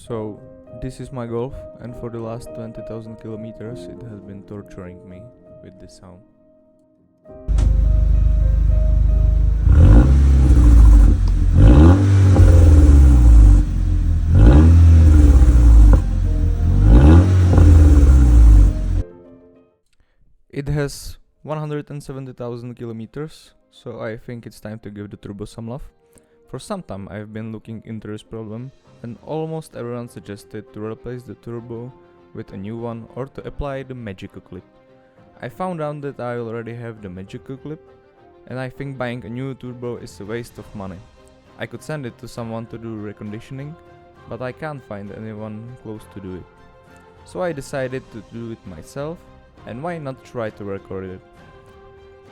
So, this is my Golf, and for the last 20,000 kilometers it has been torturing me with this sound. It has 170,000 kilometers, so I think it's time to give the turbo some love. For some time I've been looking into this problem, and almost everyone suggested to replace the turbo with a new one or to apply the magical clip. I found out that I already have the magical clip, and I think buying a new turbo is a waste of money. I could send it to someone to do reconditioning, but I can't find anyone close to do it. So I decided to do it myself, and why not try to record it.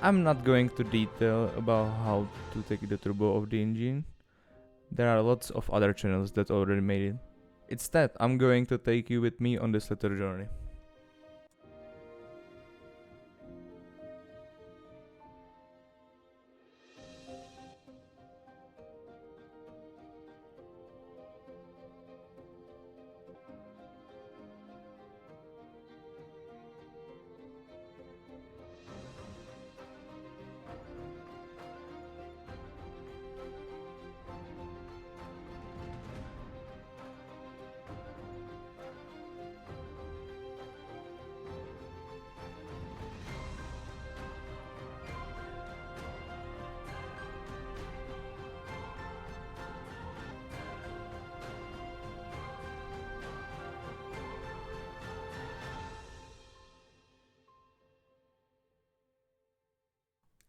I'm not going to detail about how to take the turbo off the engine. There are lots of other channels that already made it. Instead, I'm going to take you with me on this little journey.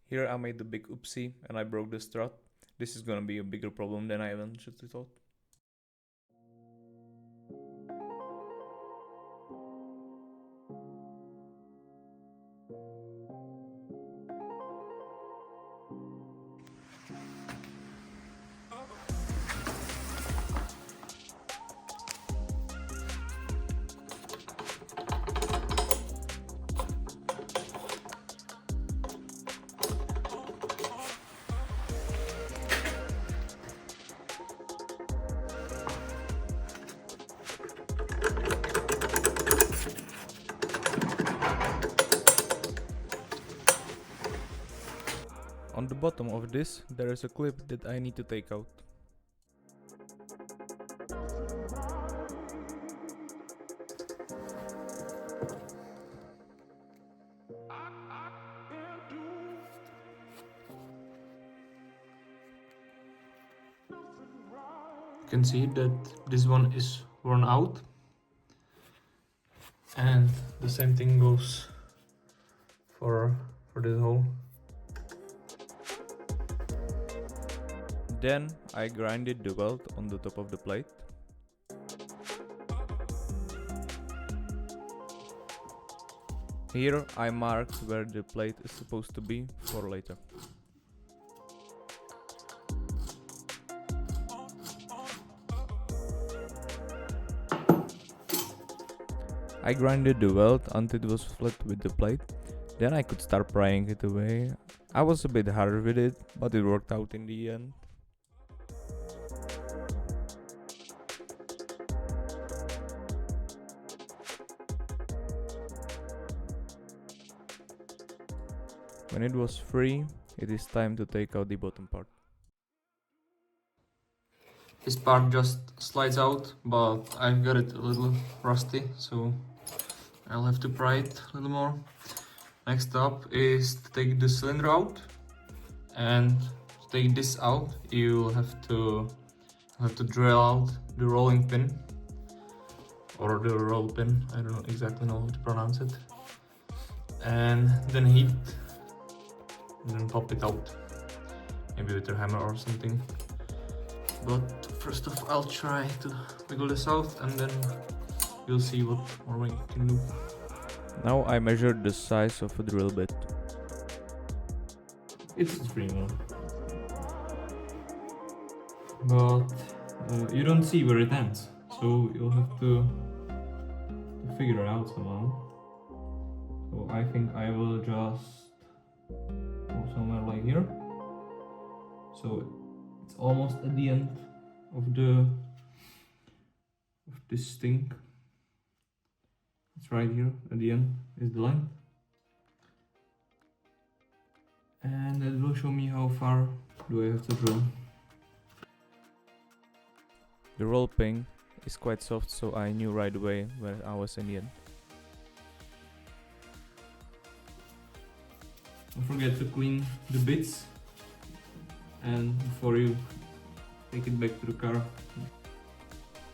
Here I made the big oopsie and I broke the strut. This is gonna be a bigger problem than I eventually thought. On the bottom of this, there is a clip that I need to take out. You can see that this one is worn out, and the same thing goes for this hole. Then I grinded the weld on the top of the plate. Here I marked where the plate is supposed to be for later. I grinded the weld until it was flat with the plate. Then I could start prying it away. I was a bit harder with it, but it worked out in the end. When it was free, it is time to take out the bottom part. This part just slides out, but I've got it a little rusty, so I'll have to pry it a little more. Next up is to take the cylinder out, and to take this out, you'll have to drill out the rolling pin, or the roll pin, I don't exactly know how to pronounce it, and then heat, and then pop it out, maybe with a hammer or something. But first off, I'll try to wiggle this out, and then you'll see what more we can do. Now I measured the size of a drill bit. It's 3 mm. But you don't see where it ends, so you'll have to figure it out somehow. So I think I will just go somewhere like here. So it's almost at the end of this thing. It's right here at the end is the line. And that will show me how far do I have to drill. The roll ping is quite soft, so I knew right away where I was in the end. Don't forget to clean the bits and before you take it back to the car.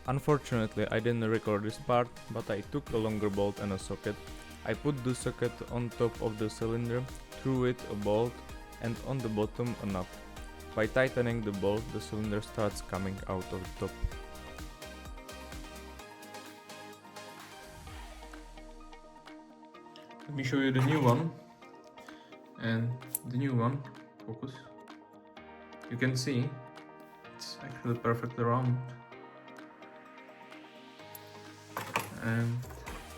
Unfortunately, I didn't record this part, but I took a longer bolt and a socket. I put the socket on top of the cylinder, through it a bolt, and on the bottom a nut. By tightening the bolt, the cylinder starts coming out of the top. Let me show you the new one. And the new one, focus. You can see it's actually perfectly round. And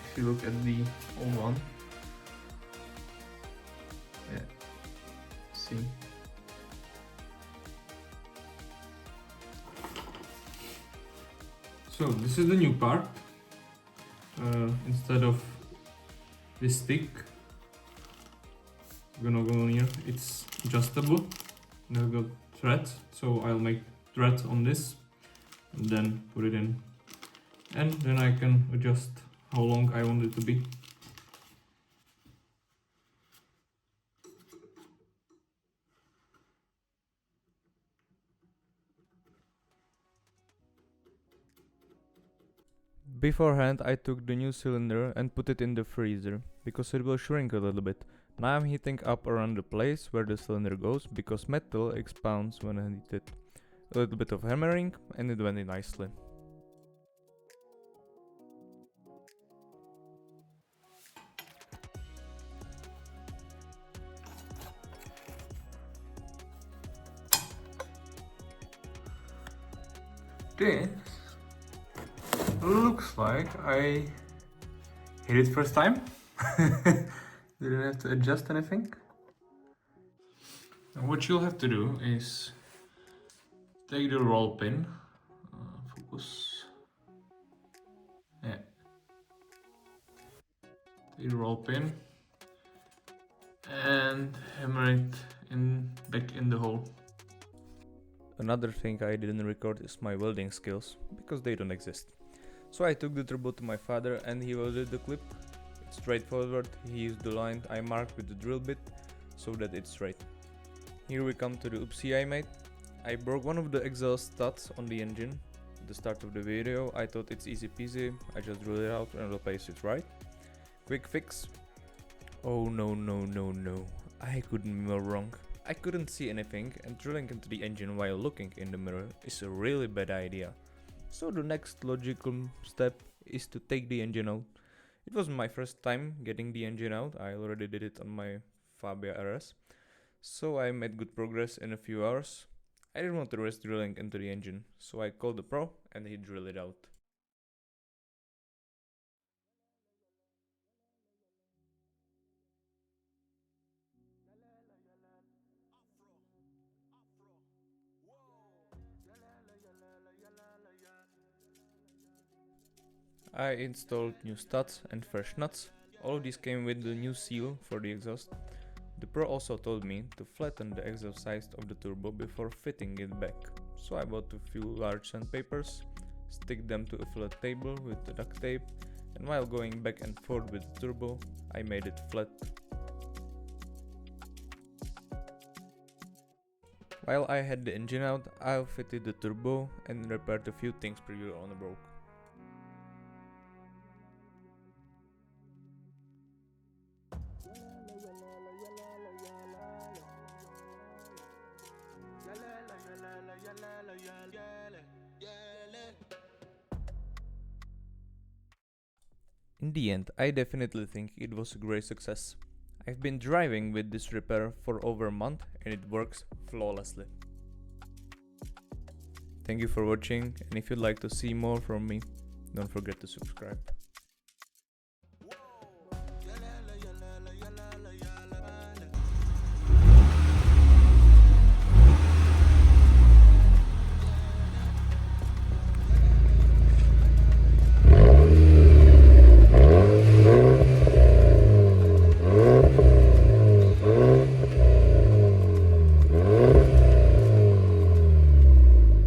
if you look at the old one, yeah, see. So this is the new part. Instead of this stick, gonna go here, it's adjustable. I've got thread, so I'll make thread on this and then put it in. And then I can adjust how long I want it to be. Beforehand, I took the new cylinder and put it in the freezer, because it will shrink a little bit. Now I'm heating up around the place where the cylinder goes, because metal expands when I heat it. A little bit of hammering and it went in nicely. This looks like I hit it first time. Didn't have to adjust anything. Now what you'll have to do is take the roll pin, focus, yeah, take the roll pin and hammer it back in the hole. Another thing I didn't record is my welding skills, because they don't exist. So I took the turbo to my father and he welded the clip. It's straightforward, he used the line I marked with the drill bit so that it's straight. Here we come to the oopsie I made. I broke one of the exhaust studs on the engine. At the start of the video I thought it's easy peasy, I just drill it out and replace it right. Quick fix. Oh no, I couldn't be more wrong. I couldn't see anything and drilling into the engine while looking in the mirror is a really bad idea. So the next logical step is to take the engine out. It wasn't my first time getting the engine out, I already did it on my Fabia RS. So I made good progress in a few hours. I didn't want to risk drilling into the engine, so I called the pro and he drilled it out. I installed new studs and fresh nuts. All of these came with the new seal for the exhaust. The pro also told me to flatten the exhaust sides of the turbo before fitting it back. So I bought a few large sandpapers, stick them to a flat table with the duct tape, and while going back and forth with the turbo, I made it flat. While I had the engine out, I fitted the turbo and repaired a few things previously on the broke. In the end, I definitely think it was a great success. I've been driving with this repair for over a month and it works flawlessly. Thank you for watching, and if you'd like to see more from me, don't forget to subscribe.